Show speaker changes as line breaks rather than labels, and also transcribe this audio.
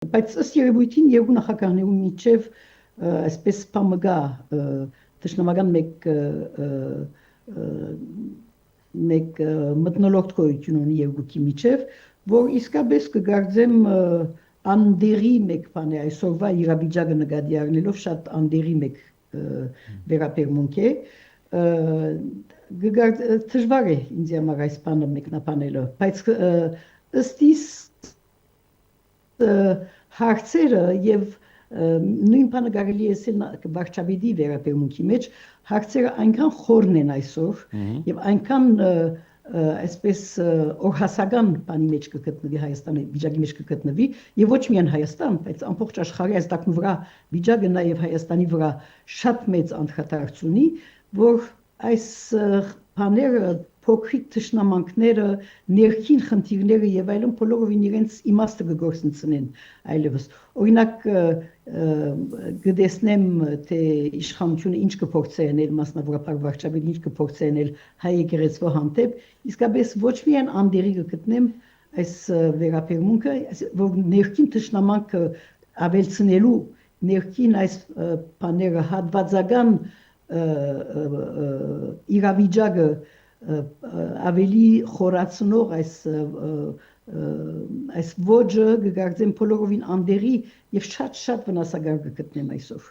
Բայց ըստ երևույթին երկու նախագահներու միջև այսպես բան մգա թշնամական մեկ մթնոլորտ գոյություն ունի երկուքի միջև, որ իսկապես կգարձեմ անդերի մեկ բան է այսօրվա իրավիճակը նկատի առնելով շատ անդերի մեկ վերաբերմունք է դժվար է ինձ համար այս բանը մեկնաբանելը, բայց ըստ իս հարցերը եւ նույն բանը կարելի է ասել վարչապետի վերաբերմունքի մեջ հարցերը այնքան խորն են այսօր եւ այնքան այսպես օրհասական բանի մեջ կգտնվի Հայաստանի վիճակի մեջ կգտնվի եւ ոչ միայն Հայաստան, բայց ամբողջ աշխարհի այս դակն վրա վիճակը նաեւ Հայաստանի վրա շատ մեծ անդրադարձ ունի, որ այս բաները փոքրիկ թշնամանքները, ներքին խնդիրները եւ այլն բոլորովին իրենց իմաստը կգործնցնեն այլևս։ Օրինակ կտեսնեմ թե իշխանությունը ինչ կփորձի անել, մասնավորապես վարչապետը ինչ կփորձի անել հայ եկեղեցու հանդեպ, իսկապես ոչ միայն անդերի կգտնեմ այս վերաբերմունքը, որ ներքին թշնամանքը ավելցնելու ներքին այս բաները հատվածական իրավիճակը ավելի խորացնող այս ոճը կգործեն բոլորովին անդերի եւ շատ վնասակար կգտնեմ այսօր